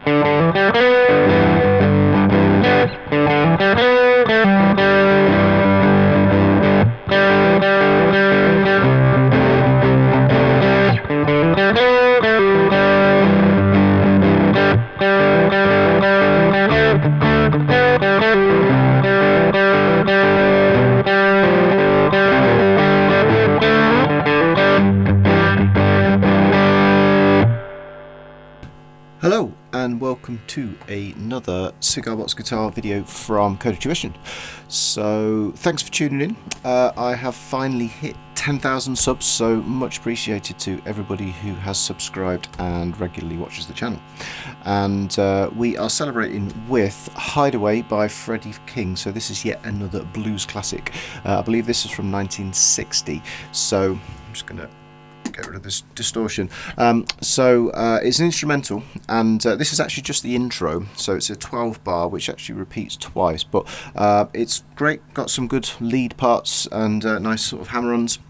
Hello and welcome to another Cigar Box Guitar video from Code of Tuition. So thanks for tuning in. I have finally hit 10,000 subs, so much appreciated to everybody who has subscribed and regularly watches the channel. And we are celebrating with Hideaway by Freddie King. So this is yet another blues classic. I believe this is from 1960. So I'm just going to get rid of this distortion. It's an instrumental, and this is actually just the intro, so it's a 12 bar which actually repeats twice, but it's great, got some good lead parts and nice sort of hammer-ons,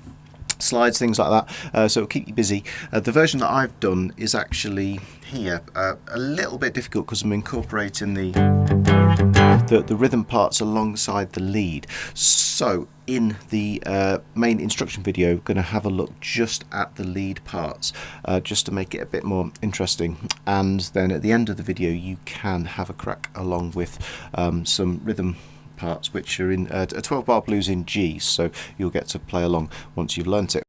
slides, things like that, so it'll keep you busy. The version that I've done is actually here, a little bit difficult because I'm incorporating the rhythm parts alongside the lead. So in the main instruction video, going to have a look just at the lead parts, just to make it a bit more interesting, and then at the end of the video you can have a crack along with some rhythm parts which are in a 12 bar blues in G, so you'll get to play along once you've learnt it.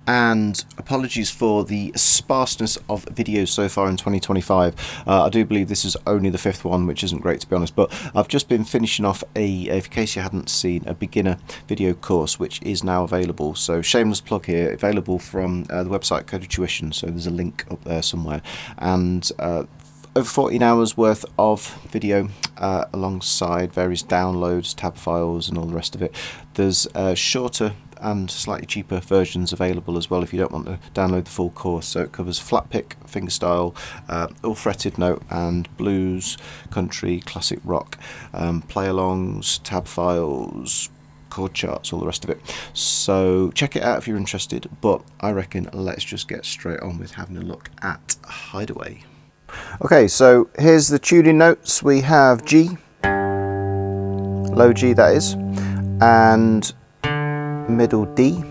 And apologies for the sparseness of videos so far in 2025. I do believe this is only the 5th one, which isn't great to be honest, but I've just been finishing off in case you hadn't seen, a beginner video course which is now available. So shameless plug here, available from the website Code of Tuition, so there's a link up there somewhere, and over 14 hours worth of video alongside various downloads, tab files and all the rest of it. There's shorter and slightly cheaper versions available as well if you don't want to download the full course. So it covers Flatpick, Fingerstyle, all fretted note and blues, country, classic rock, play-alongs, tab files, chord charts, all the rest of it. So check it out if you're interested, but I reckon let's just get straight on with having a look at Hideaway. Okay, so here's the tuning notes. We have G, low G that is, and middle D,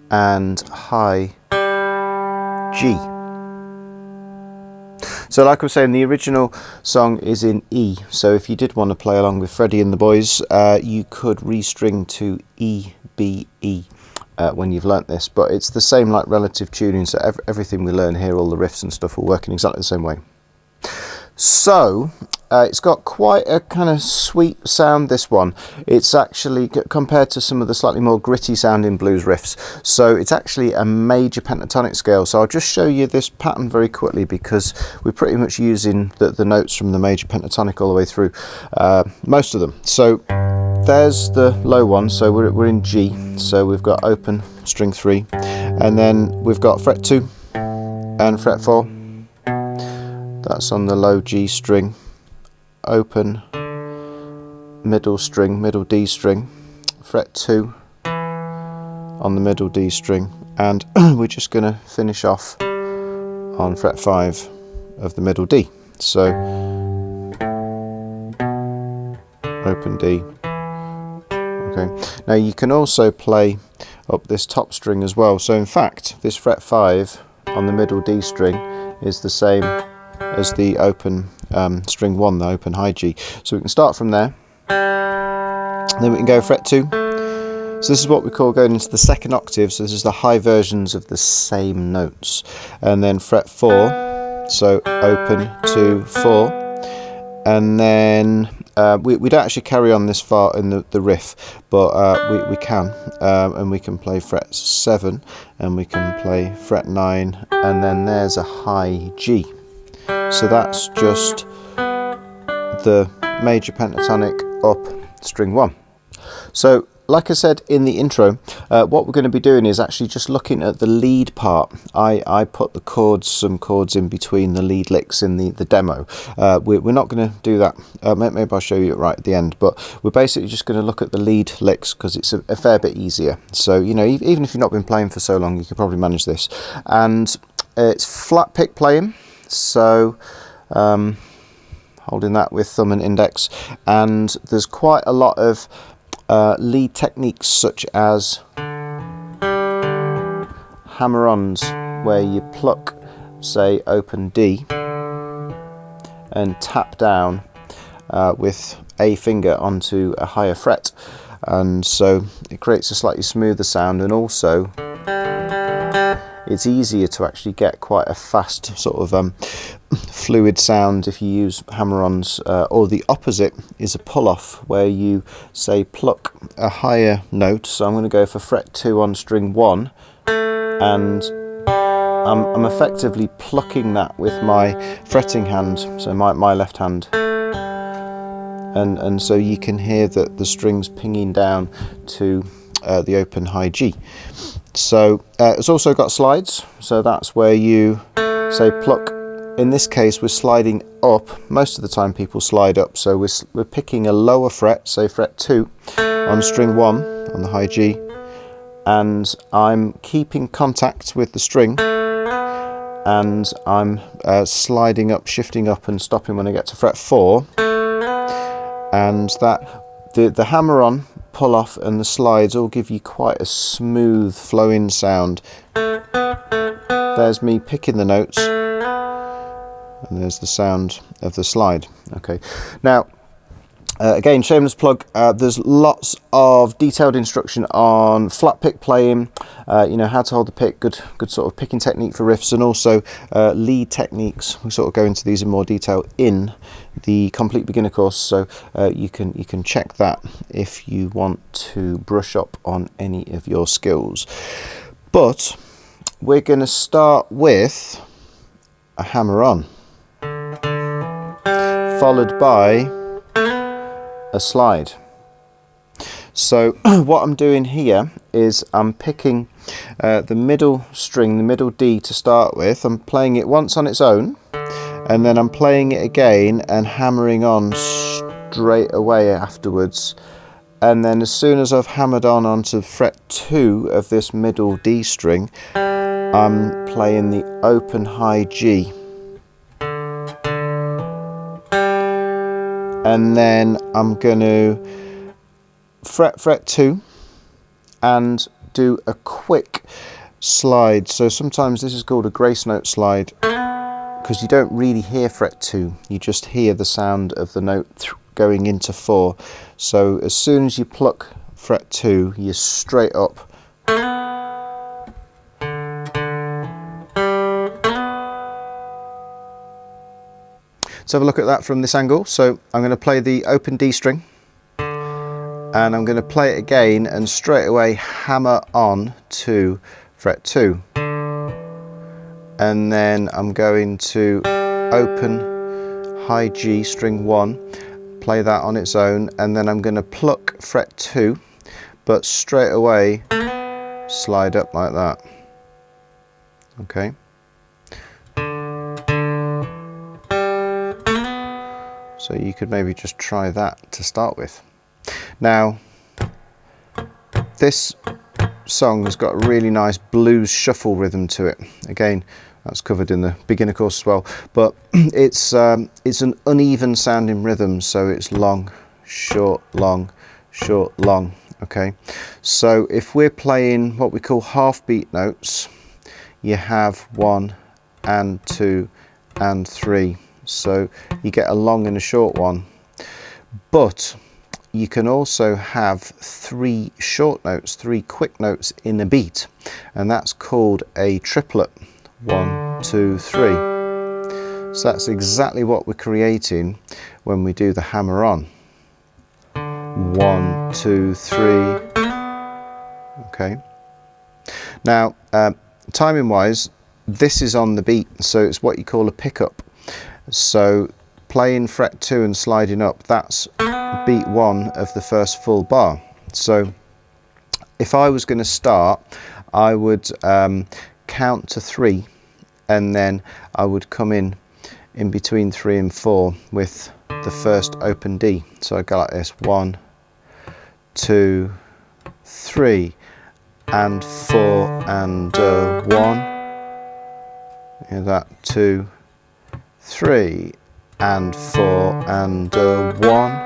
and high G. So like I was saying, the original song is in E, so if you did want to play along with Freddie and the boys, you could restring to E, B, E. When you've learnt this, but it's the same like relative tuning, so everything we learn here, all the riffs and stuff, will work in exactly the same way. So it's got quite a kind of sweet sound, this one. It's actually, compared to some of the slightly more gritty sounding blues riffs, so it's actually a major pentatonic scale. So I'll just show you this pattern very quickly, because we're pretty much using the notes from the major pentatonic all the way through, most of them. So there's the low one, so we're in G, so we've got open string 3, and then we've got fret 2 and fret 4, that's on the low G string, open middle string, middle D string, fret 2 on the middle D string, and we're just going to finish off on fret 5 of the middle D. So open D. Okay. Now you can also play up this top string as well. So in fact, this fret 5 on the middle D string is the same as the open string 1, the open high G. So we can start from there. Then we can go fret 2. So this is what we call going into the second octave. So this is the high versions of the same notes. And then fret 4. So open 2, 4. And then we don't actually carry on this far in the riff, but we can, and we can play fret 7, and we can play fret 9, and then there's a high G. So that's just the major pentatonic up string 1. So like I said in the intro, what we're going to be doing is actually just looking at the lead part. I put the chords, some chords in between the lead licks in the demo. We're not going to do that. Maybe I'll show you it right at the end, but we're basically just going to look at the lead licks because it's a fair bit easier. So, you know, even if you've not been playing for so long, you can probably manage this. And it's flat pick playing. So holding that with thumb and index, and there's quite a lot of lead techniques such as hammer-ons, where you pluck, say, open D and tap down with a finger onto a higher fret, and so it creates a slightly smoother sound, and also it's easier to actually get quite a fast sort of fluid sound if you use hammer-ons, or the opposite is a pull-off, where you say pluck a higher note. So I'm going to go for fret 2 on string 1, and I'm effectively plucking that with my fretting hand, so my left hand, and so you can hear that the strings pinging down to the open high G. So it's also got slides, so that's where you say pluck. In this case we're sliding up. Most of the time people slide up, so we're picking a lower fret, say fret 2 on string 1 on the high G, and I'm keeping contact with the string, and I'm sliding up, shifting up and stopping when I get to fret 4, and that the hammer-on, pull-off and the slides all give you quite a smooth flowing sound. There's me picking the notes, and there's the sound of the slide. Okay, now again, shameless plug, there's lots of detailed instruction on flat pick playing, you know, how to hold the pick, good sort of picking technique for riffs, and also lead techniques. We sort of go into these in more detail in the complete beginner course, so you can check that if you want to brush up on any of your skills. But we're going to start with a hammer-on, followed by a slide. So what I'm doing here is I'm picking the middle string, the middle D to start with. I'm playing it once on its own, and then I'm playing it again and hammering on straight away afterwards. And then as soon as I've hammered on onto fret 2 of this middle D string, I'm playing the open high G. And then I'm going to fret 2 and do a quick slide. So sometimes this is called a grace note slide, because you don't really hear fret 2, you just hear the sound of the note going into 4. So as soon as you pluck fret 2, you're straight up. Let's have a look at that from this angle. So I'm going to play the open D string, and I'm going to play it again and straight away hammer on to fret 2. And then I'm going to open high G string 1, play that on its own, and then I'm going to pluck fret 2, but straight away slide up like that. Okay. So you could maybe just try that to start with. Now, this song has got a really nice blues shuffle rhythm to it. Again, that's covered in the beginner course as well, but it's an uneven sounding rhythm, so it's long, short, long, short, long. Okay, so if we're playing what we call half beat notes, you have 1 and 2 and 3, so you get a long and a short one. But you can also have 3 short notes, 3 quick notes in a beat, and that's called a triplet. 1, 2, 3. So that's exactly what we're creating when we do the hammer on. 1, 2, 3. Okay. Now, timing wise, this is on the beat, so it's what you call a pickup. So playing fret 2 and sliding up, that's beat 1 of the first full bar. So if I was going to start, I would count to 3, and then I would come in between 3 and 4 with the first open D. So I go like this: 1, 2, 3, and 4, and 1. Hear that? 2, 3 and 4 and 1.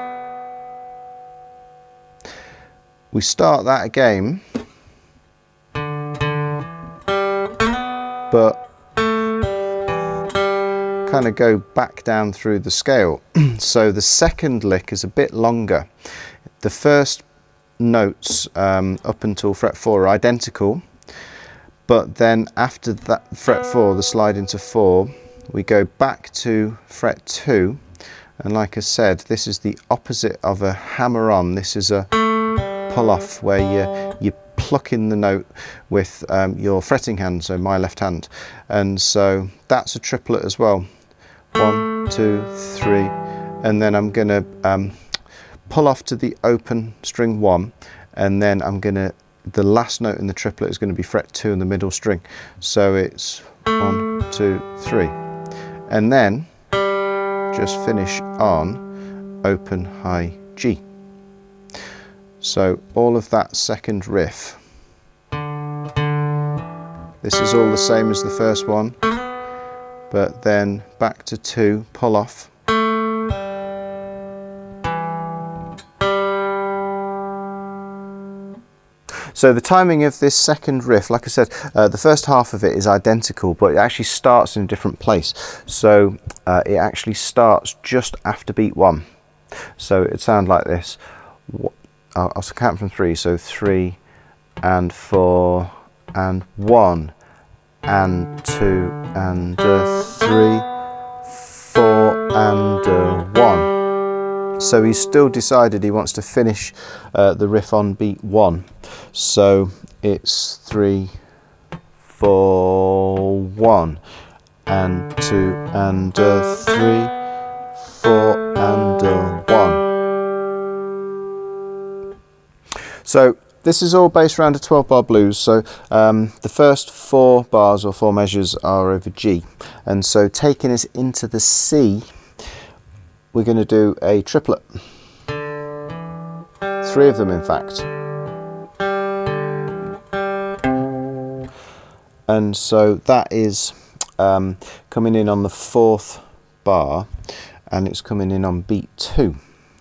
We start that again, but kind of go back down through the scale. So the second lick is a bit longer. The first notes up until fret 4 are identical, but then after that fret 4, the slide into 4, we go back to fret 2, and like I said, this is the opposite of a hammer on. This is a pull off, where you pluck in the note with your fretting hand, so my left hand, and so that's a triplet as well. 1, 2, 3, and then I'm going to pull off to the open string 1, and then the last note in the triplet is going to be fret 2 in the middle string, so it's 1, 2, 3, and then just finish on open high G. So all of that second riff, this is all the same as the first one, but then back to 2, pull off, so the timing of this second riff, like I said, the first half of it is identical, but it actually starts in a different place. So it actually starts just after beat 1, so it sounds like this. I'll count from 3, so 3 and 4 and 1 and 2 and 3, 4 and 1. So he's still decided he wants to finish the riff on beat 1. So it's 3, 4, 1 and 2 and 3, 4 and 1. So this is all based around a 12-bar blues, so the first 4 bars or 4 measures are over G, and so taking us into the C, we're going to do a triplet, 3 of them in fact, and so that is coming in on the 4th bar, and it's coming in on beat 2,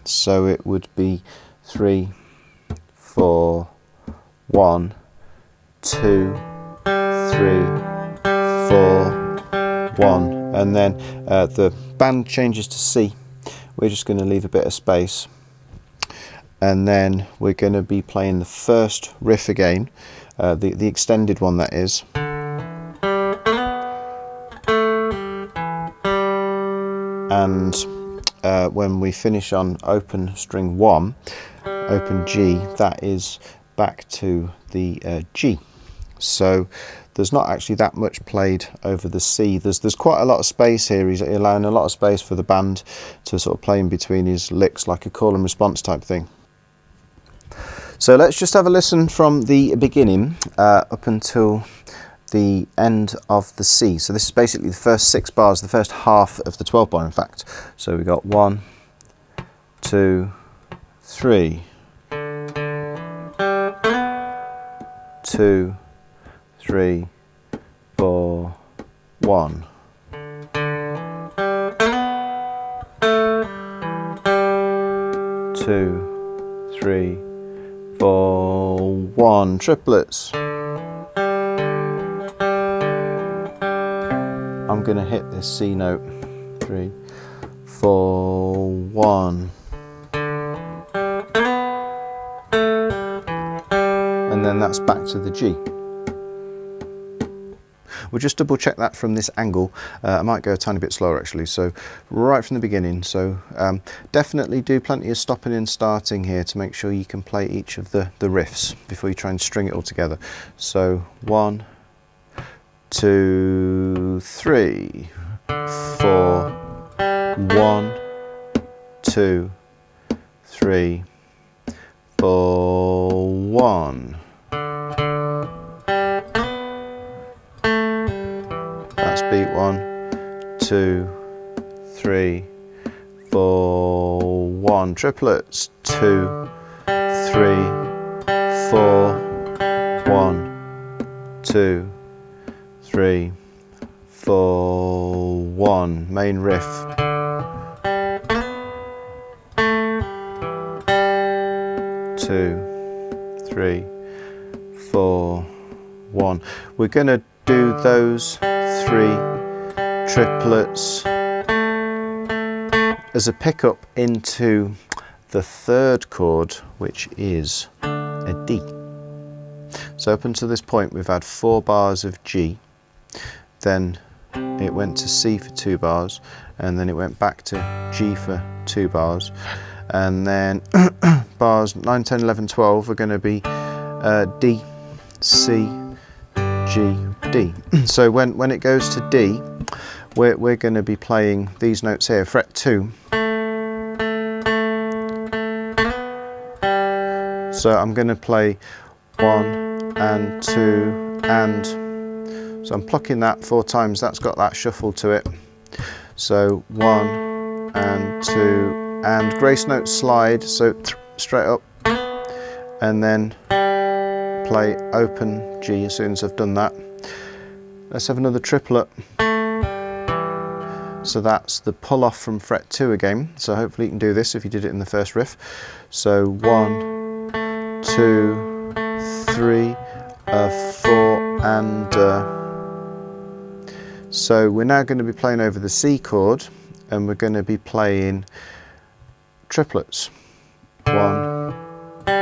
so it would be 3, 4, 1, 2, 3, 4, 1, and then the band changes to C. We're just going to leave a bit of space, and then we're going to be playing the first riff again, the extended one that is, and when we finish on open string 1, open G, that is back to the G. So there's not actually that much played over the C. There's quite a lot of space here. He's allowing a lot of space for the band to sort of play in between his licks, like a call and response type thing. So let's just have a listen from the beginning up until the end of the C. So this is basically the first 6 bars, the first half of the 12 bar in fact. So we got 1, 2, 3, 2, 3, 4, 1. 2, 3, 4, 1. Triplets. I'm going to hit this C note. 3, 4, 1. And then that's back to the G. We'll just double check that from this angle. I might go a tiny bit slower actually, so right from the beginning. So definitely do plenty of stopping and starting here to make sure you can play each of the riffs before you try and string it all together. So 1, 2, 3, 4, 1, 2, 3, 4, 1. That's beat 1, 2, 3, 4, 1. Triplets. 2, 3, 4, 1, 2, 3, 4, 1. 1, main riff. 2, 3, 4, 1. We're going to do those 3 triplets as a pickup into the 3rd chord, which is a D. So up until this point we've had 4 bars of G, then it went to C for 2 bars, and then it went back to G for 2 bars, and then bars 9, 10, 11, 12 are going to be D, C, G, D. So when it goes to D, we're going to be playing these notes here, fret 2. So I'm going to play 1 and 2 and, so I'm plucking that 4 times, that's got that shuffle to it. So 1 and 2 and grace note slide, so straight up, and then play open G as soon as I've done that. Let's have another triplet. So that's the pull off from fret 2 again, so hopefully you can do this if you did it in the first riff. So 1, 2, 3, 4 and so we're now going to be playing over the C chord, and we're going to be playing triplets. 1, 2,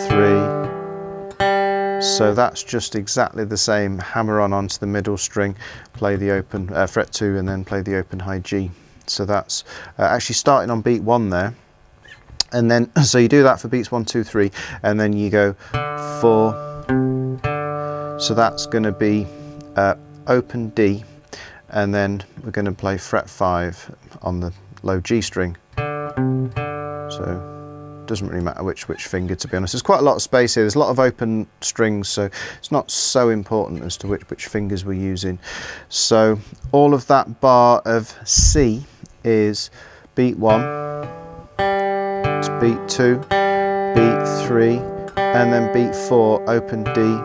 3. So that's just exactly the same. Hammer on onto the middle string, play the open fret 2, and then play the open high G. So that's actually starting on beat 1 there, and then so you do that for beats 1, 2, 3, and then you go 4. So that's going to be open D, and then we're going to play fret 5 on the low G string. So doesn't really matter which finger, to be honest. There's quite a lot of space here, there's a lot of open strings, so it's not so important as to which fingers we're using. So all of that bar of C is beat 1, it's beat 2, beat 3, and then beat 4, open D,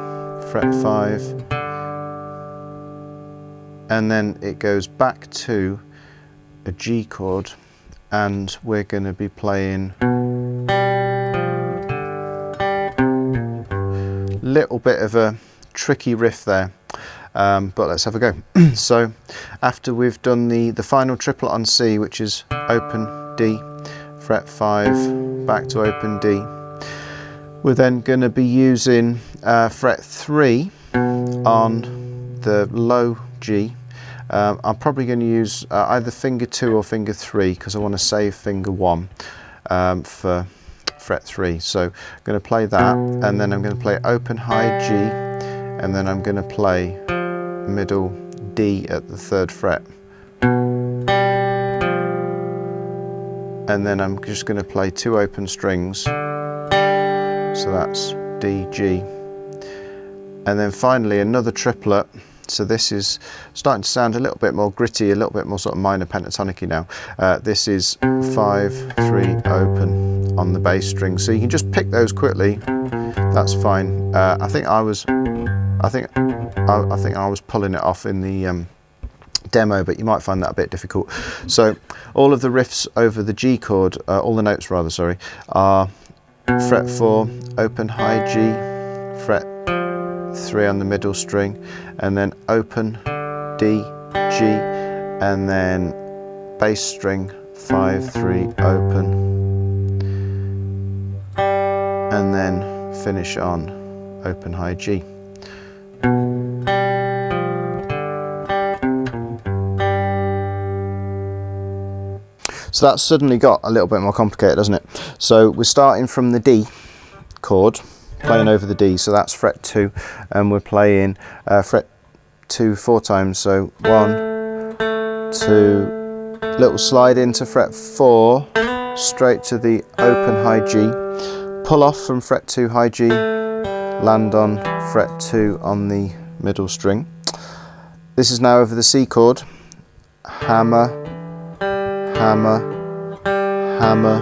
fret 5, and then it goes back to a G chord, and we're going to be playing little bit of a tricky riff there, but let's have a go. So after we've done the final triplet on C, which is open D, fret 5, back to open D, we're then going to be using fret 3 on the low G. I'm probably going to use either finger 2 or finger 3 because I want to save finger 1 for fret 3. So I'm going to play that, and then I'm going to play open high G, and then I'm going to play middle D at the 3rd fret, and then I'm just going to play 2 open strings, so that's D, G, and then finally another triplet. So this is starting to sound a little bit more gritty, a little bit more sort of minor pentatonic-y now. This is 5, 3, open on the bass string. So you can just pick those quickly. That's fine. I think I was pulling it off in the demo, but you might find that a bit difficult. So all of the riffs over the G chord, all the notes rather, sorry, are fret 4, open high G, fret 3 on the middle string, and then open D, G, and then bass string 5, 3, open, and then finish on open high G. So that's suddenly got a little bit more complicated, doesn't it? So we're starting from the D chord, playing over the D, so that's fret 2, and we're playing fret 2 4 times, so 1, 2, little slide into fret 4, straight to the open high G, pull off from fret 2 high G, land on fret 2 on the middle string. This is now over the C chord, hammer, hammer, hammer,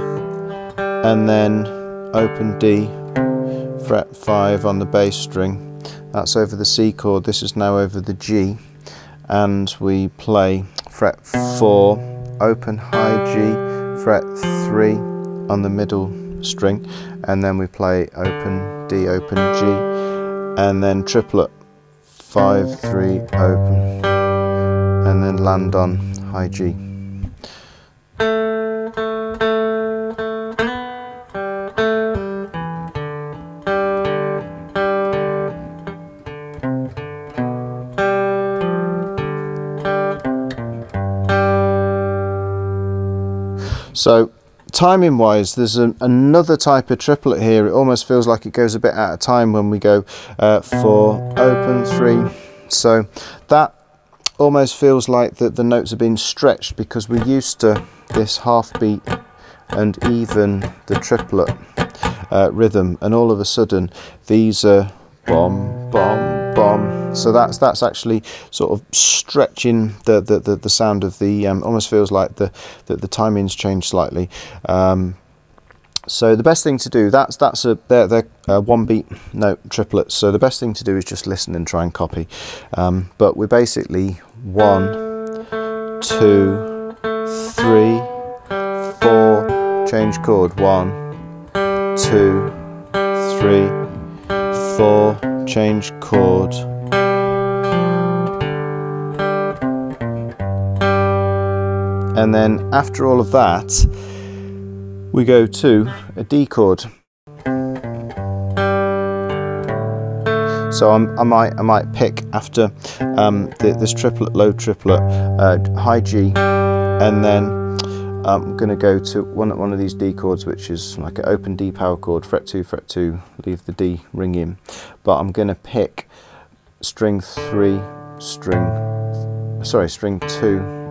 and then open D, fret 5 on the bass string. That's over the C chord. This is now over the G, and we play fret 4, open high G, fret 3 on the middle string, and then we play open D, open G, and then triplet 5, 3, open, and then land on high G. So timing wise, there's another type of triplet here. It almost feels like it goes a bit out of time when we go 4, open, 3. So that almost feels like the notes are being stretched, because we're used to this half beat and even the triplet rhythm, and all of a sudden these are bom, bom, bom. So that's actually sort of stretching the sound of the, almost feels like the timing's changed slightly. So the best thing to do, they're one beat note triplets, so the best thing to do is just listen and try and copy. But we're basically 1, 2, 3, 4, change chord, 1, 2, 3, 4, change chord, and then after all of that we go to a D chord. So I might pick after this triplet, low triplet, high G, and then I'm going to go to one of these D chords, which is like an open D power chord, fret 2, leave the D ringing, but I'm going to pick string 3, string 2,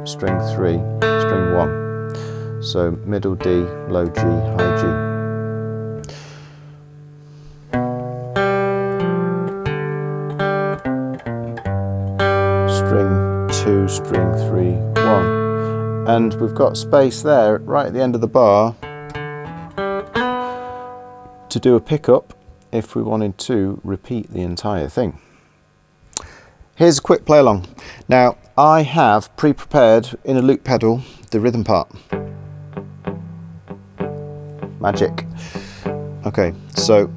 string 3, string 1. So middle D, low G, high G. String 2, string 3, 1. And we've got space there right at the end of the bar to do a pickup if we wanted to repeat the entire thing. Here's a quick play along. Now I have pre-prepared in a loop pedal the rhythm part. Magic. Okay, so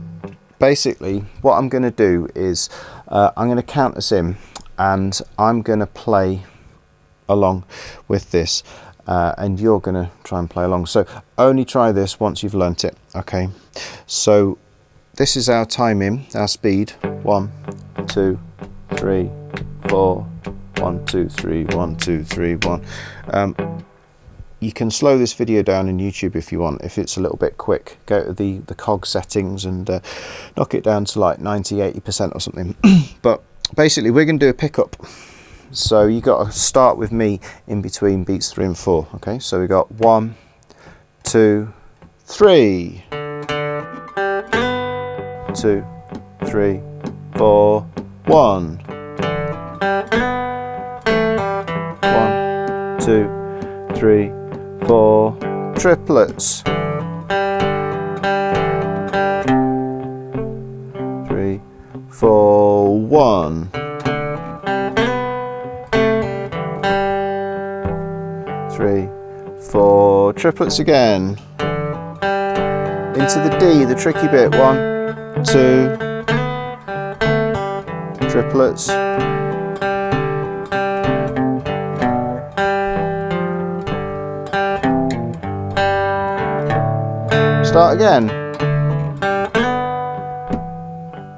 basically what I'm going to do is I'm going to count us in, and I'm going to play along with this, and you're going to try and play along. So only try this once you've learnt it. Okay, so this is our timing, our speed. 1, 2, 3, 4. 1, 2, 3, 1, 2, 3, 1. You can slow this video down in YouTube if you want. If it's a little bit quick, go to the cog settings and knock it down to like 90–80% or something. But basically we're going to do a pickup. So you got to start with me in between beats 3 and 4. Okay, so we got 1, 2, 3, 2, 3, 4, 1, 1, 2, 3, 4, triplets, 3, 4, 1, 3, 4, triplets again, into the D, the tricky bit, 1, 2, triplets, start again,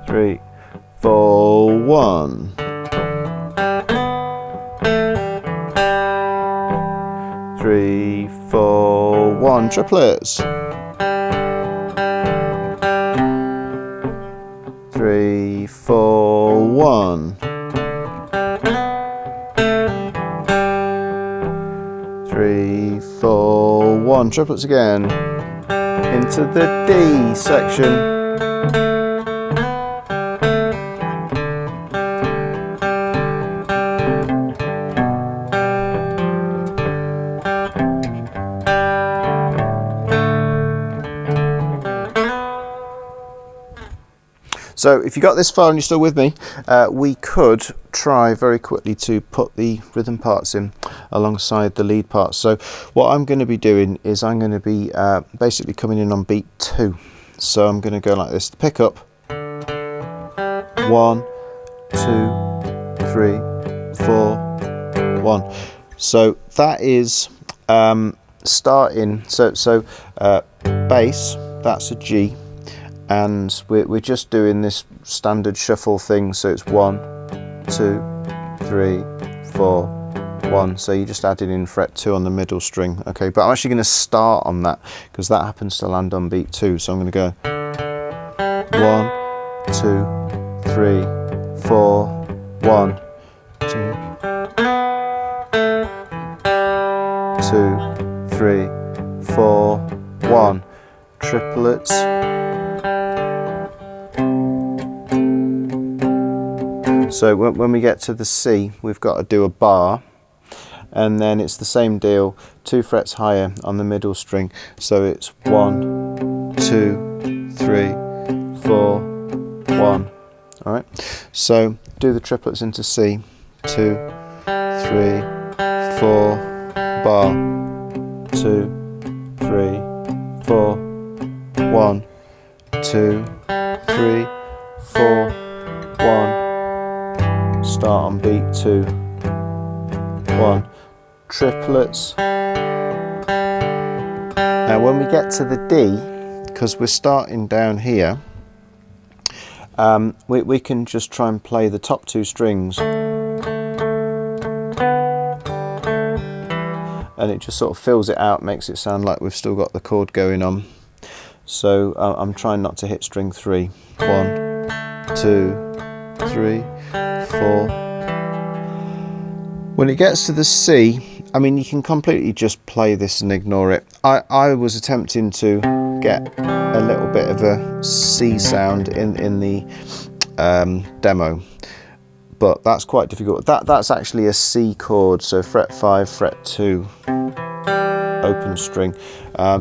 3, 4, 1, 3, 4, 1, triplets, 3, 4, 1, 3, 4, 1, triplets again, into the D section. So if you got this far and you're still with me, we could try very quickly to put the rhythm parts in alongside the lead parts. So what I'm going to be doing is I'm going to be basically coming in on beat 2. So I'm going to go like this, the pickup, 1, 2, 3, 4, 1. So that is starting, so bass, that's a G, and we're just doing this standard shuffle thing, so it's 1, 2, 3, 4, 1. So you're just adding in fret 2 on the middle string. Okay, but I'm actually going to start on that because that happens to land on beat 2. So I'm going to go 1, 2, 3, 4, 1, 2, 2, 3, 4, 1, triplets. So when we get to the C, we've got to do a bar, and then it's the same deal, 2 frets higher on the middle string. So it's 1, 2, 3, 4, 1. All right. So do the triplets into C, 2, 3, 4, bar, 2, 3, 4, 1, 2, 3, 4, 1. Start on beat 2, 1, triplets. Now when we get to the D, because we're starting down here, we can just try and play the top 2 strings, and it just sort of fills it out, makes it sound like we've still got the chord going on. So I'm trying not to hit string 3. 1, 2, 3, 4. When it gets to the C, I mean, you can completely just play this and ignore it. I was attempting to get a little bit of a C sound in the demo, but that's quite difficult. That's actually a C chord, so fret 5, fret 2, open string.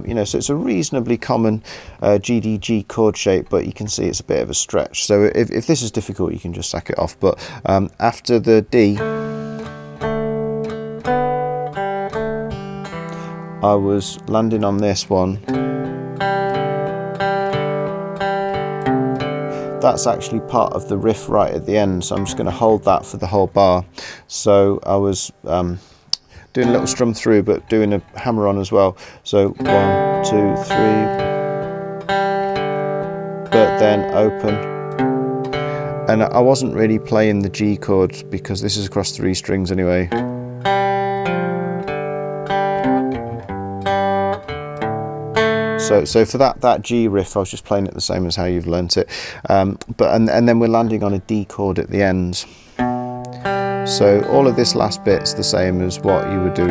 You know, so it's a reasonably common GDG chord shape, but you can see it's a bit of a stretch. So if this is difficult, you can just sack it off. But after the D, I was landing on this one. That's actually part of the riff right at the end, so I'm just going to hold that for the whole bar. So I was doing a little strum through, but doing a hammer on as well. So 1, 2, 3, but then open. And I wasn't really playing the G chord because this is across 3 strings anyway. So for that G riff, I was just playing it the same as how you've learnt it. And then we're landing on a D chord at the end. So all of this last bit's the same as what you would do.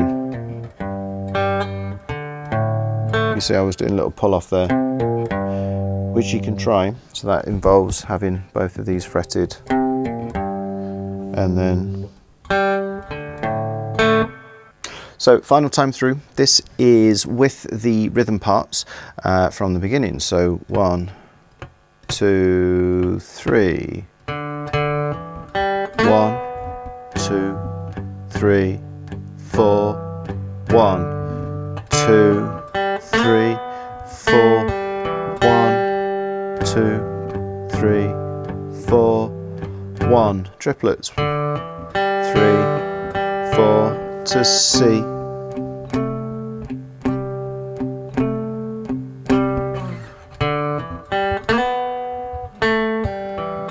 You see I was doing a little pull off there, which you can try. So that involves having both of these fretted, and then. So final time through, this is with the rhythm parts from the beginning. So 1, 2, 3, 1, 2, 3, 4, 1, 2, 3, 4, 1, 2, 3, 4, 1, triplets, 3, 4, to C.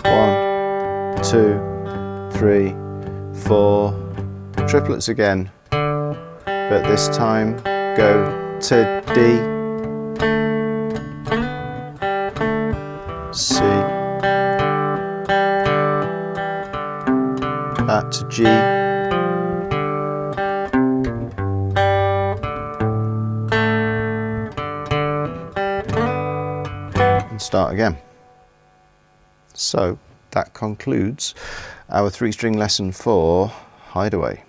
1, 2, 3, 4, triplets again, but this time go to D, C, back to G, and start again. So that concludes our 3-string lesson for Hideaway.